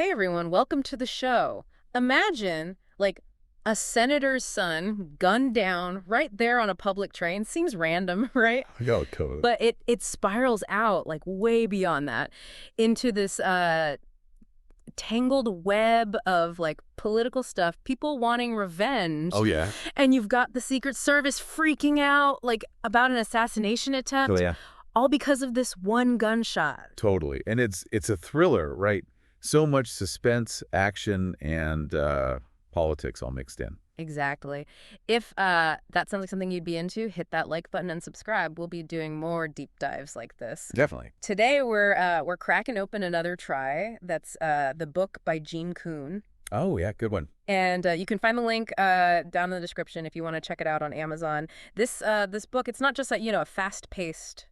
Hey everyone, welcome to the show. Imagine, like, a senator's son gunned down right there on a public train. Seems random, right? Yo, totally. But it spirals out, like, way beyond that into this tangled web of, like, political stuff, people wanting revenge. Oh, yeah. And you've got the Secret Service freaking out, like, about an assassination Oh, attempt, yeah. all because of this one gunshot. Totally. And it's a thriller, right? So much suspense, action, and politics all mixed in. Exactly. If that sounds like something you'd be into, hit that like button and subscribe. We'll be doing more deep dives like this. Definitely. Today we're cracking open another try. That's the book by Gene Koon. Oh, yeah. Good one. And you can find the link down in the description if you want to check it out on Amazon. This book, it's not just a fast-paced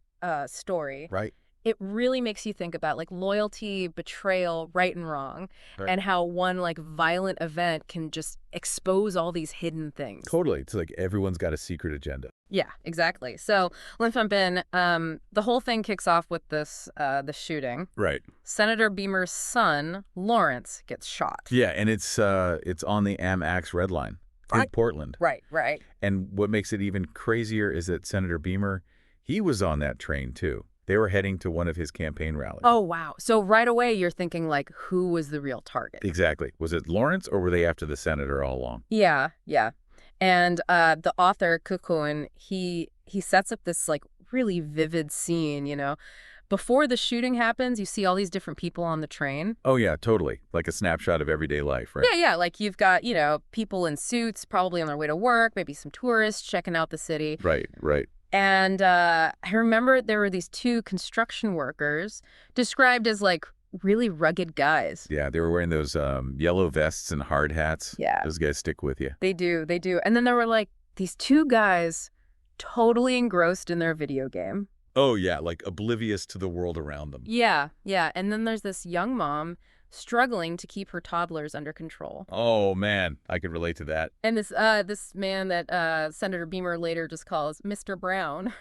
story. Right. It really makes you think about like loyalty, betrayal, right and wrong, Right. and how one like violent event can just expose all these hidden things. Totally. It's like everyone's got a secret agenda. Yeah, exactly. So let's jump in. The whole thing kicks off with this the shooting. Right. Senator Beemer's son, Lawrence, gets shot. Yeah, and it's on the Am-Ax Red Line in Right. Portland. Right, right. And what makes it even crazier is that Senator Beemer, he was on that train too. They were heading to one of his campaign rallies. Oh, wow. So right away you're thinking like, who was the real target? Exactly. Was it Lawrence or were they after the senator all along? Yeah, yeah. And the author, Gene Koon, he sets up this like really vivid scene. Before the shooting happens, you see all these different people on the train. Oh, yeah, totally. Like a snapshot of everyday life, right? Yeah, yeah. Like you've got, people in suits probably on their way to work, maybe some tourists checking out the city. Right, right. And I remember there were these two construction workers described as like really rugged guys. Yeah, they were wearing those yellow vests and hard hats. Yeah. Those guys stick with you. They do, they do. And then there were like these two guys totally engrossed in their video game. Oh, yeah, like oblivious to the world around them. Yeah, yeah. And then there's this young mom struggling to keep her toddlers under control. Oh, man, I could relate to that. And this man that Senator Beemer later just calls Mr. Brown.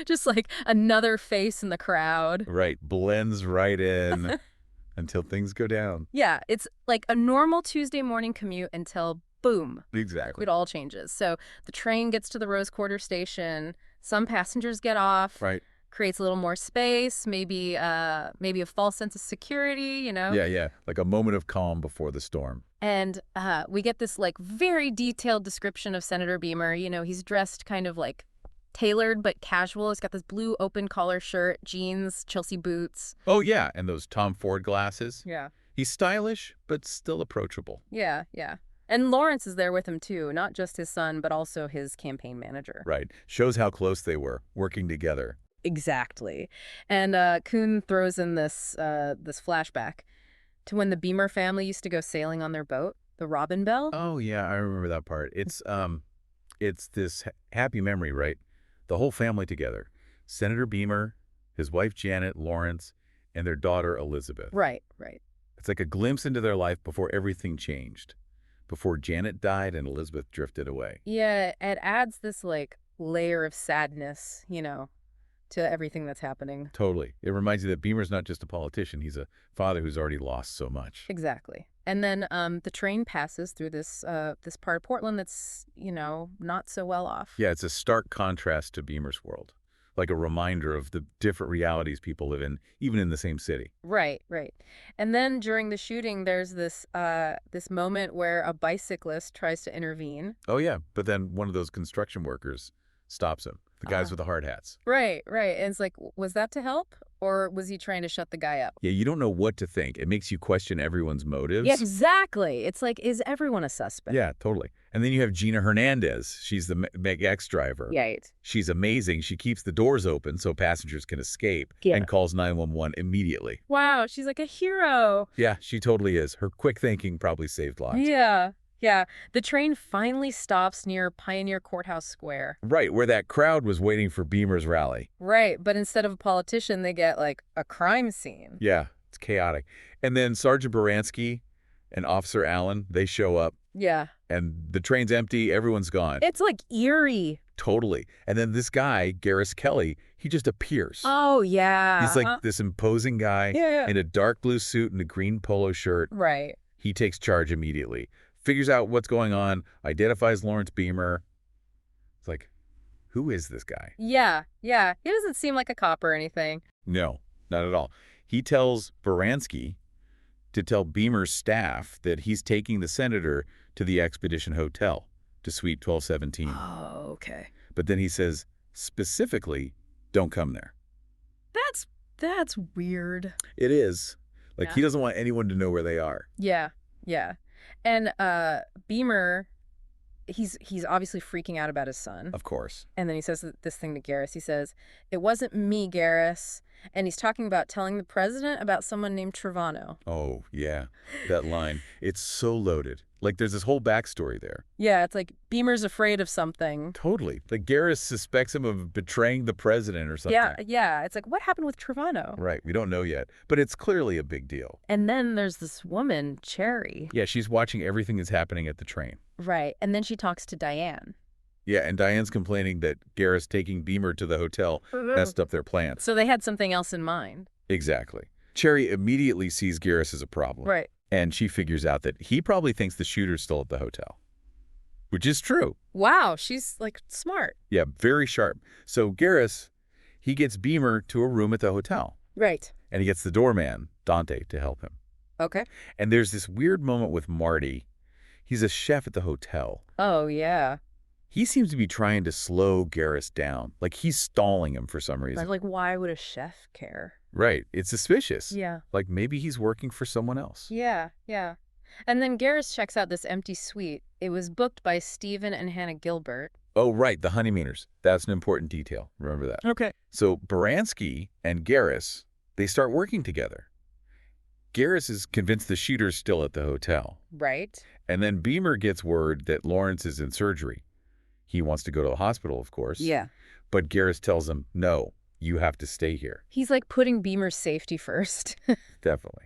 Just like another face in the crowd. Right, blends right in until things go down. Yeah, it's like a normal Tuesday morning commute until boom, Exactly. it all changes. So the train gets to the Rose Quarter station, some passengers get off, Right. creates a little more space, maybe a false sense of security. Yeah, yeah, like a moment of calm before the storm. And we get this like very detailed description of Senator Beemer. He's dressed kind of like tailored but casual. He's got this blue open collar shirt, jeans, Chelsea boots. Oh, yeah, and those Tom Ford glasses. Yeah. He's stylish, but still approachable. Yeah, yeah. And Lawrence is there with him too, not just his son, but also his campaign manager. Right. Shows how close they were, working together. Exactly. And Koon throws in this flashback to when the Beemer family used to go sailing on their boat, the Robin Bell. Oh, yeah, I remember that part. It's this happy memory, right? The whole family together. Senator Beemer, his wife Janet, Lawrence, and their daughter Elizabeth. Right, right. It's like a glimpse into their life before everything changed. Before Janet died and Elizabeth drifted away. Yeah, it adds this like layer of sadness, to everything that's happening. Totally. It reminds you that Beemer's not just a politician. He's a father who's already lost so much. Exactly. And then the train passes through this part of Portland that's, not so well off. Yeah, it's a stark contrast to Beemer's world. Like a reminder of the different realities people live in, even in the same city. Right, right. And then during the shooting, there's this moment where a bicyclist tries to intervene. Oh, yeah. But then one of those construction workers stops him. The guys with the hard hats. Right, right. And it's like, was that to help? Or was he trying to shut the guy up? Yeah, you don't know what to think. It makes you question everyone's motives. Yeah, exactly. It's like, is everyone a suspect? Yeah, totally. And then you have Gina Hernandez. She's the Meg X driver. Right. She's amazing. She keeps the doors open so passengers can escape Yeah. and calls 911 immediately. Wow, she's like a hero. Yeah, she totally is. Her quick thinking probably saved lives. Yeah, yeah. The train finally stops near Pioneer Courthouse Square. Right, where that crowd was waiting for Beemer's rally. Right, but instead of a politician, they get like a crime scene. Yeah, it's chaotic. And then Sergeant Baranski and Officer Allen, they show up, Yeah. and the train's empty. Everyone's gone. It's like eerie. Totally. And then this guy, Garris Kelley, he just appears. Oh, yeah. He's like this imposing guy Yeah. in a dark blue suit and a green polo shirt. Right. He takes charge immediately, figures out what's going on, identifies Lawrence Beemer. It's like, who is this guy? Yeah. Yeah. He doesn't seem like a cop or anything. No, not at all. He tells Baranski to tell Beemer's staff that he's taking the senator to the Expedition Hotel, to Suite 1217. Oh, okay. But then he says, specifically, don't come there. That's weird. It is. Like, Yeah. he doesn't want anyone to know where they are. Yeah. Yeah. And Beemer, he's obviously freaking out about his son. Of course. And then he says this thing to Garris. He says, "It wasn't me, Garris." And he's talking about telling the president about someone named Trevano. Oh, yeah. That line. It's so loaded. Like, there's this whole backstory there. Yeah, it's like Beemer's afraid of something. Totally. Like, Garris suspects him of betraying the president or something. Yeah. It's like, what happened with Trevano? Right. We don't know yet. But it's clearly a big deal. And then there's this woman, Cherry. Yeah, she's watching everything that's happening at the train. Right. And then she talks to Diane. Yeah, and Diane's complaining that Garris taking Beemer to the hotel messed up their plans. So they had something else in mind. Exactly. Cherry immediately sees Garris as a problem. Right. And she figures out that he probably thinks the shooter's still at the hotel. Which is true. Wow, she's like smart. Yeah, very sharp. So Garris, he gets Beemer to a room at the hotel. Right. And he gets the doorman, Dante, to help him. Okay. And there's this weird moment with Marty. He's a chef at the hotel. Oh, yeah. He seems to be trying to slow Garris down. Like, he's stalling him for some reason. Like, why would a chef care? Right. It's suspicious. Yeah. Like, maybe he's working for someone else. Yeah. And then Garris checks out this empty suite. It was booked by Stephen and Hannah Gilbert. Oh, right. The honeymooners. That's an important detail. Remember that. Okay. So Baranski and Garris, they start working together. Garris is convinced the shooter's still at the hotel. Right. And then Beemer gets word that Lawrence is in surgery. He wants to go to the hospital, of course. Yeah. But Garris tells him, no, you have to stay here. He's like putting Beemer's safety first. Definitely.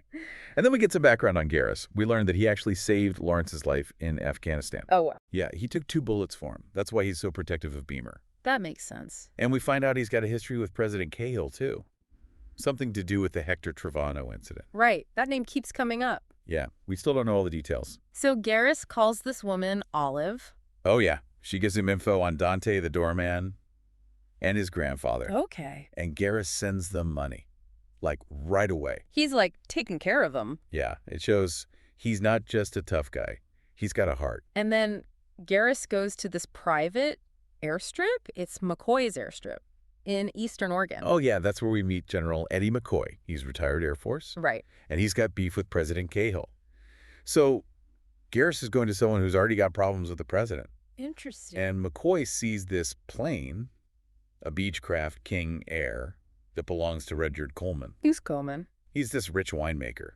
And then we get some background on Garris. We learned that he actually saved Lawrence's life in Afghanistan. Oh, wow. Yeah, he took 2 bullets for him. That's why he's so protective of Beemer. That makes sense. And we find out he's got a history with President Cahill, too. Something to do with the Hector Trevano incident. Right. That name keeps coming up. Yeah, we still don't know all the details. So Garris calls this woman Olive. Oh, yeah. She gives him info on Dante, the doorman, and his grandfather. Okay. And Garris sends them money, like right away. He's like taking care of them. Yeah, it shows he's not just a tough guy. He's got a heart. And then Garris goes to this private airstrip. It's McCoy's airstrip in Eastern Oregon. Oh, yeah, that's where we meet General Eddie McCoy. He's retired Air Force. Right. And he's got beef with President Cahill. So Garris is going to someone who's already got problems with the president. Interesting. And McCoy sees this plane, a Beechcraft King Air, that belongs to Rudyard Coleman. Who's Coleman? He's this rich winemaker.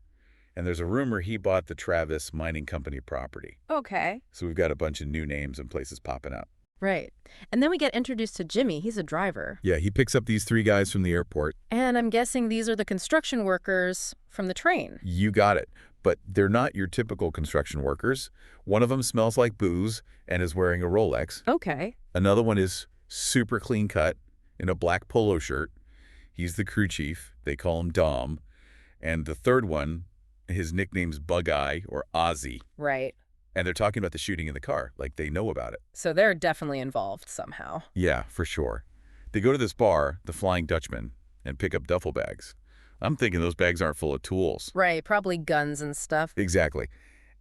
And there's a rumor he bought the Travis Mining Company property. Okay. So we've got a bunch of new names and places popping up. Right. And then we get introduced to Jimmy. He's a driver. Yeah, he picks up these 3 guys from the airport. And I'm guessing these are the construction workers from the train. You got it. But they're not your typical construction workers. One of them smells like booze and is wearing a Rolex. Okay. Another one is super clean cut in a black polo shirt. He's the crew chief. They call him Dom. And the third one, his nickname's Bug-Eye or Ozzy. Right. And they're talking about the shooting in the car, like they know about it. So they're definitely involved somehow. Yeah, for sure. They go to this bar, the Flying Dutchman, and pick up duffel bags. I'm thinking those bags aren't full of tools. Right, probably guns and stuff. Exactly.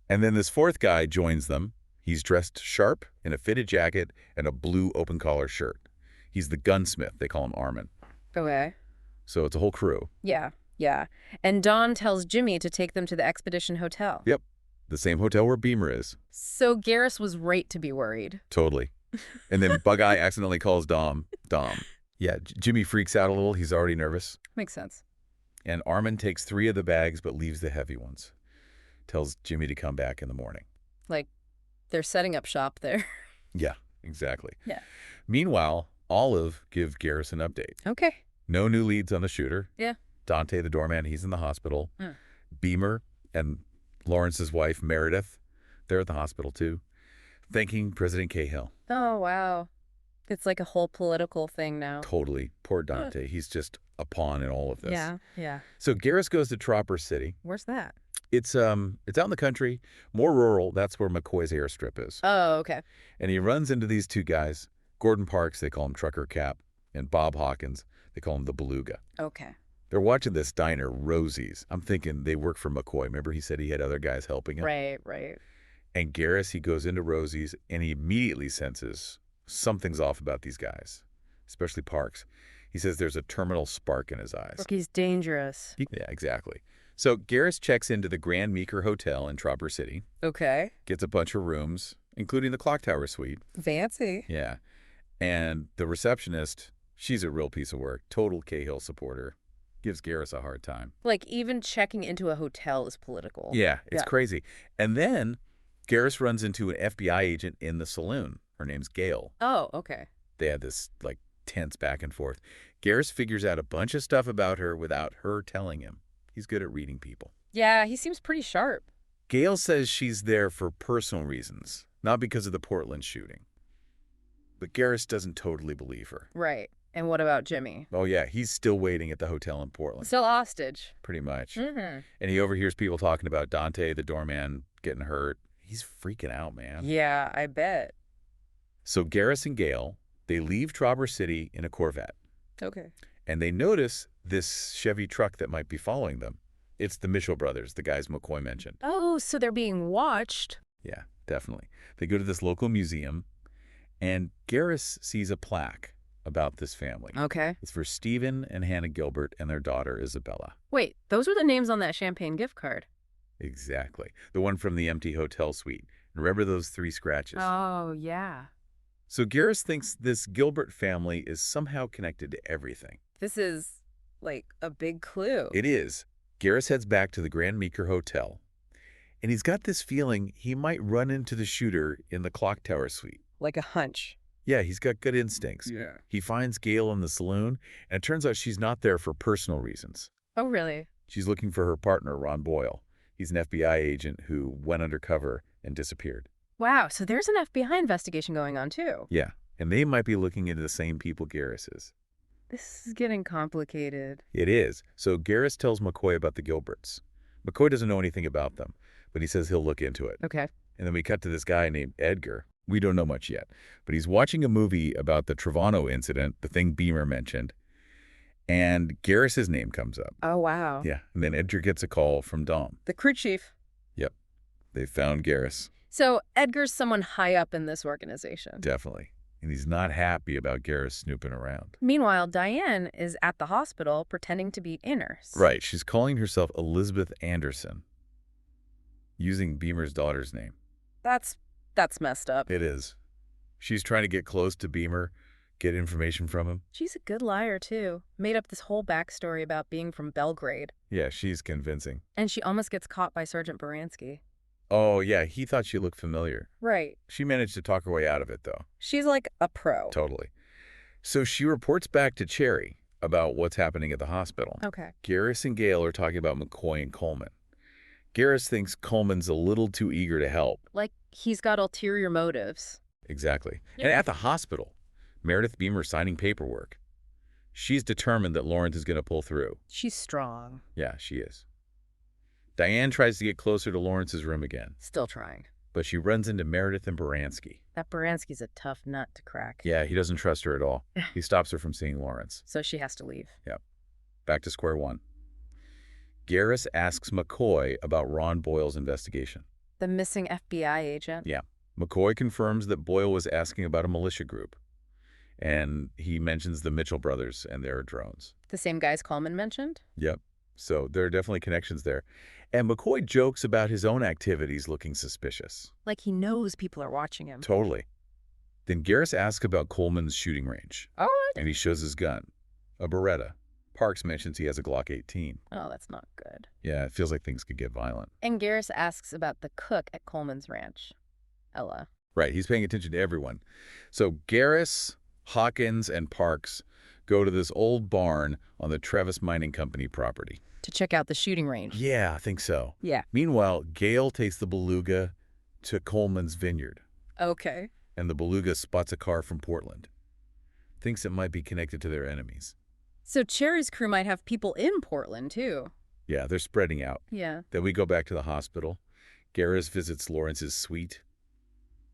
And then this 4th guy joins them. He's dressed sharp in a fitted jacket and a blue open-collar shirt. He's the gunsmith. They call him Armin. Okay. So it's a whole crew. Yeah. And Don tells Jimmy to take them to the Expedition Hotel. Yep. The same hotel where Beemer is. So Garris was right to be worried. Totally. And then Bug-Eye accidentally calls Dom. Yeah, Jimmy freaks out a little. He's already nervous. Makes sense. And Armin takes 3 of the bags but leaves the heavy ones. Tells Jimmy to come back in the morning. Like, they're setting up shop there. Yeah, exactly. Yeah. Meanwhile, Olive gives Garris an update. Okay. No new leads on the shooter. Yeah. Dante, the doorman, he's in the hospital. Mm. Beemer and Lawrence's wife, Meredith, they're at the hospital too, thanking President Cahill. Oh, wow. It's like a whole political thing now. Totally. Poor Dante. He's just a pawn in all of this. Yeah, yeah. So Garris goes to Tropper City. Where's that? It's out in the country, more rural. That's where McCoy's airstrip is. Oh, okay. And he runs into these two guys, Gordon Parks, they call him Trucker Cap, and Bob Hawkins, they call him the Beluga. Okay. They're watching this diner, Rosie's. I'm thinking they work for McCoy. Remember he said he had other guys helping him? Right, right. And Garris, he goes into Rosie's, and he immediately senses something's off about these guys, especially Parks. He says there's a terminal spark in his eyes. Rookie's dangerous. Yeah, exactly. So Garris checks into the Grand Meeker Hotel in Tropper City, Okay. gets a bunch of rooms, including the Clock Tower suite. Fancy. Yeah. And the receptionist, she's a real piece of work, total Cahill supporter, gives Garris a hard time. Like, even checking into a hotel is political. Yeah, it's Yeah. crazy. And then Garris runs into an FBI agent in the saloon. Her name's Gail. Oh, okay. They had this, like, tense back and forth. Garris figures out a bunch of stuff about her without her telling him. He's good at reading people. Yeah, he seems pretty sharp. Gail says she's there for personal reasons, not because of the Portland shooting. But Garris doesn't totally believe her. Right. And what about Jimmy? Oh, yeah, he's still waiting at the hotel in Portland. Still hostage. Pretty much. Mm-hmm. And he overhears people talking about Dante, the doorman, getting hurt. He's freaking out, man. Yeah, I bet. So Garris and Gail, they leave Tropper City in a Corvette. Okay. And they notice this Chevy truck that might be following them. It's the Mitchell brothers, the guys McCoy mentioned. Oh, so they're being watched. Yeah, definitely. They go to this local museum, and Garris sees a plaque about this family. Okay. It's for Stephen and Hannah Gilbert and their daughter, Isabella. Wait, those were the names on that champagne gift card. Exactly. The one from the empty hotel suite. Remember those 3 scratches? Oh, yeah. So Garris thinks this Gilbert family is somehow connected to everything. This is, like, a big clue. It is. Garris heads back to the Grand Meeker Hotel, and he's got this feeling he might run into the shooter in the Clock Tower suite. Like a hunch. Yeah, he's got good instincts. Yeah. He finds Gail in the saloon, and it turns out she's not there for personal reasons. Oh, really? She's looking for her partner, Ron Boyle. He's an FBI agent who went undercover and disappeared. Wow, so there's an FBI investigation going on, too. Yeah, and they might be looking into the same people Garris is. This is getting complicated. It is. So Garris tells McCoy about the Gilberts. McCoy doesn't know anything about them, but he says he'll look into it. Okay. And then we cut to this guy named Edgar. We don't know much yet, but he's watching a movie about the Trevano incident, the thing Beemer mentioned, and Garris's name comes up. Oh, wow. Yeah, and then Edgar gets a call from Dom. The crew chief. Yep, they found Garris. So Edgar's someone high up in this organization. Definitely. And he's not happy about Garris snooping around. Meanwhile, Diane is at the hospital pretending to be a nurse. Right, she's calling herself Elizabeth Anderson, using Beemer's daughter's name. That's messed up. It is. She's trying to get close to Beemer, get information from him. She's a good liar, too. Made up this whole backstory about being from Belgrade. Yeah, she's convincing. And she almost gets caught by Sergeant Baranski. Oh, yeah, he thought she looked familiar. Right. She managed to talk her way out of it, though. She's like a pro. Totally. So she reports back to Cherry about what's happening at the hospital. Okay. Garris and Gail are talking about McCoy and Coleman. Garris thinks Coleman's a little too eager to help. Like he's got ulterior motives. Exactly. Yeah. And at the hospital, Meredith Beemer signing paperwork. She's determined that Lawrence is going to pull through. She's strong. Yeah, she is. Diane tries to get closer to Lawrence's room again, Still trying. but she runs into Meredith and Baranski. That Baranski's a tough nut to crack. Yeah, he doesn't trust her at all. He stops her from seeing Lawrence. So she has to leave. Back to square one. Garris asks McCoy about Ron Boyle's investigation. The missing FBI agent. Yeah. McCoy confirms that Boyle was asking about a militia group, and he mentions the Mitchell brothers and their drones. The same guys Coleman mentioned? Yep. So there are definitely connections there. And McCoy jokes about his own activities looking suspicious. Like he knows people are watching him. Totally. Then Garris asks about Coleman's shooting range, Oh, and he shows his gun, a Beretta. Parks mentions he has a Glock 18. oh, that's not good. Yeah, it feels like things could get violent. And Garris asks about the cook at Coleman's ranch, Ella. Right, he's paying attention to everyone. So Garris, Hawkins, and Parks go to this old barn on the Trevis Mining Company property. To check out the shooting range. Yeah, I think so. Yeah. Meanwhile, Gail takes the Beluga to Coleman's vineyard, Okay. and the Beluga spots a car from Portland. thinks it might be connected to their enemies. So Cherry's crew might have people in Portland, too. Yeah, they're spreading out. Yeah. Then we go back to the hospital. Garris visits Lawrence's suite.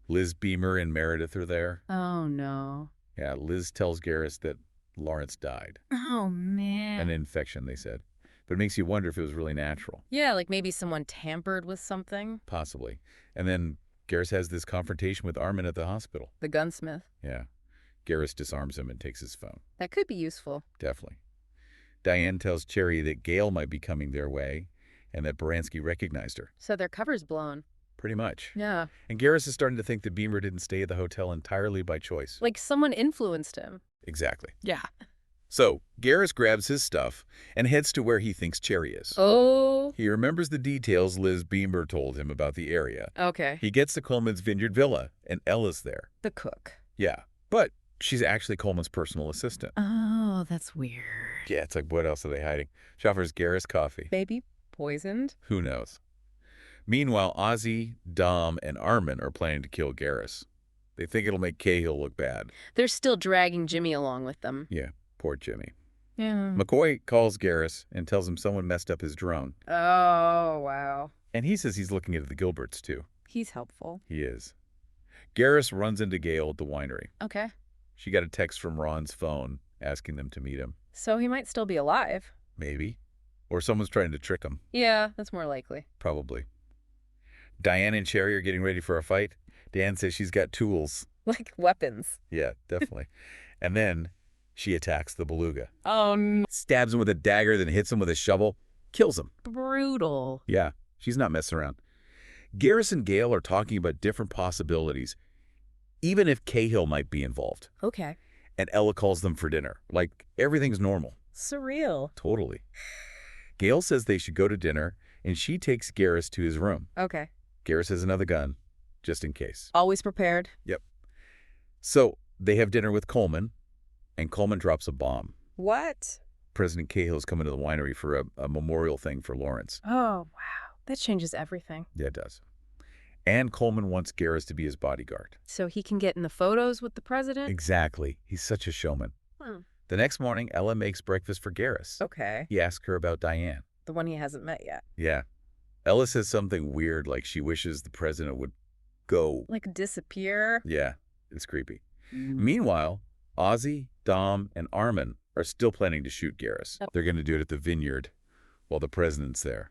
Liz Beemer and Meredith are there. Oh, no. Yeah, Liz tells Garris that Lawrence died. Oh, man. An infection, they said. But it makes you wonder if it was really natural. Yeah, like maybe someone tampered with something. Possibly. And then Garris has this confrontation with Armin at the hospital. The gunsmith. Yeah. Garris disarms him and takes his phone. That could be useful. Definitely. Diane tells Cherry that Gail might be coming their way and that Baranski recognized her. So their cover's blown. Pretty much. Yeah. And Garris is starting to think that Beemer didn't stay at the hotel entirely by choice. Like someone influenced him. Exactly. Yeah. So, Garris grabs his stuff and heads to where he thinks Cherry is. Oh. He remembers the details Liz Beemer told him about the area. Okay. He gets to Coleman's Vineyard Villa, and Ella's there. The cook. Yeah, but she's actually Coleman's personal assistant. Oh, that's weird. Yeah, it's like, what else are they hiding? She offers Garris coffee. Baby poisoned? Who knows? Meanwhile, Ozzy, Dom, and Armin are planning to kill Garris. They think it'll make Cahill look bad. They're still dragging Jimmy along with them. Yeah, poor Jimmy. Yeah. McCoy calls Garris and tells him someone messed up his drone. Oh, wow. And he says he's looking into the Gilberts, too. He's helpful. He is. Garris runs into Gail at the winery. Okay. She got a text from Ron's phone asking them to meet him. So he might still be alive. Maybe. Or someone's trying to trick him. Yeah, that's more likely. Probably. Diane and Cherry are getting ready for a fight. Dan says she's got tools. Like weapons. Yeah, definitely. And then she attacks the beluga. Oh, no. Stabs him with a dagger, then hits him with a shovel. Kills him. Brutal. Yeah, she's not messing around. Garris and Gail are talking about different possibilities, even if Cahill might be involved. Okay. And Ella calls them for dinner. Like, everything's normal. Surreal. Totally. Gail says they should go to dinner, and she takes Garris to his room. Okay. Garris has another gun, just in case. Always prepared. Yep. So, they have dinner with Coleman, and Coleman drops a bomb. What? President Cahill's coming to the winery for a memorial thing for Lawrence. Oh, wow. That changes everything. Yeah, it does. And Coleman wants Garris to be his bodyguard. So he can get in the photos with the president? Exactly. He's such a showman. Hmm. The next morning, Ella makes breakfast for Garris. Okay. He asks her about Diane. The one he hasn't met yet. Yeah. Ella says something weird, like she wishes the president would go. Like disappear? Yeah, it's creepy. Meanwhile, Ozzy, Dom, and Armin are still planning to shoot Garris. Oh. They're going to do it at the vineyard while the president's there.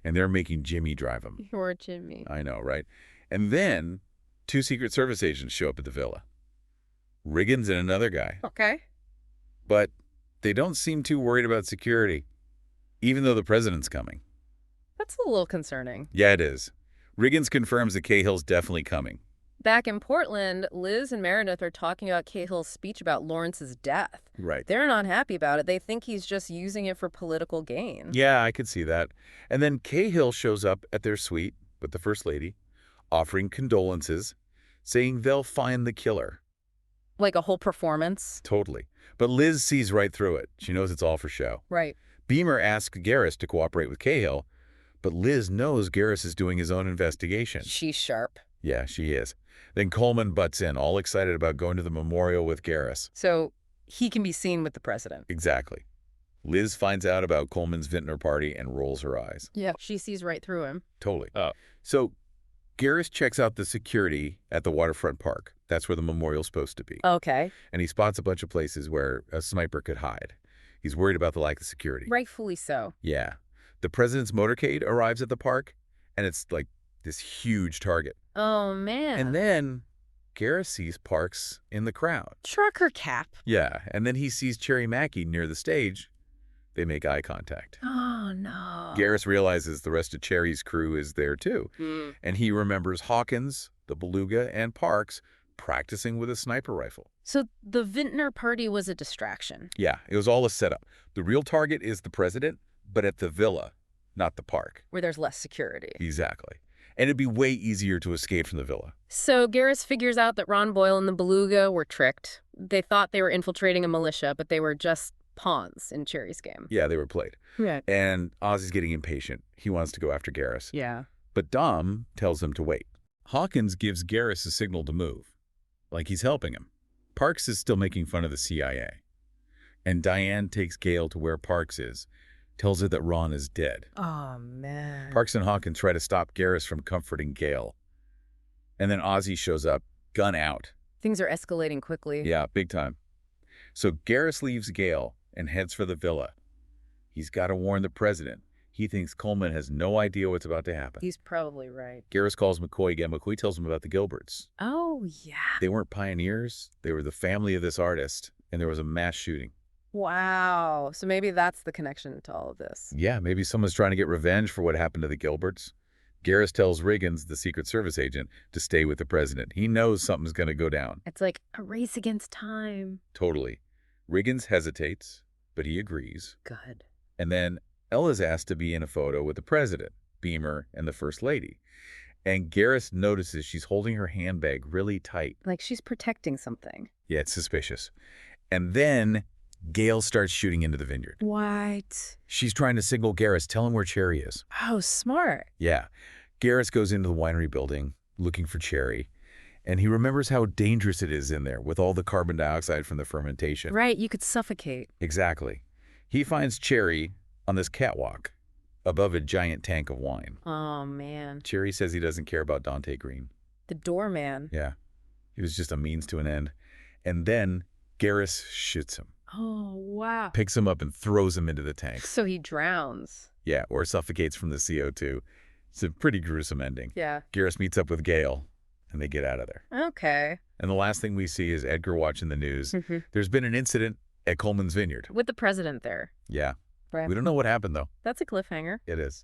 And they're making Jimmy drive him. Poor Jimmy. I know, right? And then 2 Secret Service agents show up at the villa. Riggins and another guy. Okay. But they don't seem too worried about security, even though the president's coming. That's a little concerning. Yeah, it is. Riggins confirms that Cahill's definitely coming. Back in Portland, Liz and Meredith are talking about Cahill's speech about Lawrence's death. Right. They're not happy about it. They think he's just using it for political gain. Yeah, I could see that. And then Cahill shows up at their suite with the First Lady, offering condolences, saying they'll find the killer. Like a whole performance? Totally. But Liz sees right through it. She knows it's all for show. Right. Beemer asks Garris to cooperate with Cahill, but Liz knows Garris is doing his own investigation. She's sharp. Yeah, she is. Then Coleman butts in, all excited about going to the memorial with Garris. So he can be seen with the president. Exactly. Liz finds out about Coleman's vintner party and rolls her eyes. Yeah. She sees right through him. Totally. So Garris checks out the security at the waterfront park. That's where the memorial's supposed to be. Okay. And he spots a bunch of places where a sniper could hide. He's worried about the lack of security. Rightfully so. Yeah. The president's motorcade arrives at the park, and it's like this huge target. Oh, man. And then Garris sees Parks in the crowd. Trucker cap. Yeah, and then he sees Cherry Mackey near the stage. They make eye contact. Oh, no. Garris realizes the rest of Cherry's crew is there too. And he remembers Hawkins, the Beluga, and Parks practicing with a sniper rifle. So the vintner party was a distraction. Yeah, it was all a setup. The real target is the president, but at the villa, not the park. Where there's less security. Exactly. And it'd be way easier to escape from the villa. So Garris figures out that Ron Boyle and the Beluga were tricked. They thought they were infiltrating a militia, but they were just pawns in Cherry's game. Yeah, they were played. Yeah. And Ozzy's getting impatient. He wants to go after Garris. Yeah. But Dom tells him to wait. Hawkins gives Garris a signal to move, like he's helping him. Parks is still making fun of the CIA. And Diane takes Gail to where Parks is, tells her that Ron is dead. Oh, man. Parks and Hawkins try to stop Garris from comforting Gail. And then Ozzy shows up, gun out. Things are escalating quickly. Yeah, big time. So Garris leaves Gail and heads for the villa. He's got to warn the president. He thinks Coleman has no idea what's about to happen. He's probably right. Garris calls McCoy again. McCoy tells him about the Gilberts. Oh, yeah. They weren't pioneers. They were the family of this artist, and there was a mass shooting. Wow. So maybe that's the connection to all of this. Yeah, maybe someone's trying to get revenge for what happened to the Gilberts. Garris tells Riggins, the Secret Service agent, to stay with the president. He knows something's going to go down. It's like a race against time. Totally. Riggins hesitates, but he agrees. Good. And then Ella's asked to be in a photo with the president, Beemer, and the First Lady. And Garris notices she's holding her handbag really tight. Like she's protecting something. Yeah, it's suspicious. And then Gail starts shooting into the vineyard. What? She's trying to signal Garris, tell him where Cherry is. Oh, smart. Yeah. Garris goes into the winery building looking for Cherry, and he remembers how dangerous it is in there with all the carbon dioxide from the fermentation. Right, you could suffocate. Exactly. He finds Cherry on this catwalk above a giant tank of wine. Oh, man. Cherry says he doesn't care about Dante Green. The doorman. Yeah. He was just a means to an end. And then Garris shoots him. Oh, wow. Picks him up and throws him into the tank. So he drowns. Yeah, or suffocates from the CO2. It's a pretty gruesome ending. Yeah. Garris meets up with Gail, and they get out of there. Okay. And the last thing we see is Edgar watching the news. There's been an incident at Coleman's Vineyard. With the president there. Yeah. Right. We don't know what happened, though. That's a cliffhanger. It is.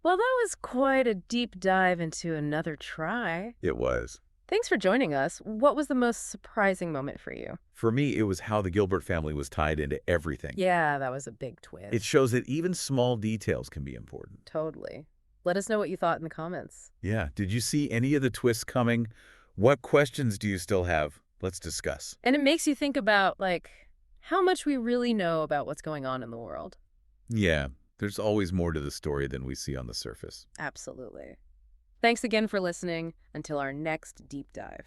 Well, that was quite a deep dive into Another Try. It was. Thanks for joining us. What was the most surprising moment for you? For me, it was how the Gilbert family was tied into everything. Yeah, that was a big twist. It shows that even small details can be important. Totally. Let us know what you thought in the comments. Yeah. Did you see any of the twists coming? What questions do you still have? Let's discuss. And it makes you think about, like, how much we really know about what's going on in the world. Yeah. There's always more to the story than we see on the surface. Absolutely. Thanks again for listening. Until our next deep dive.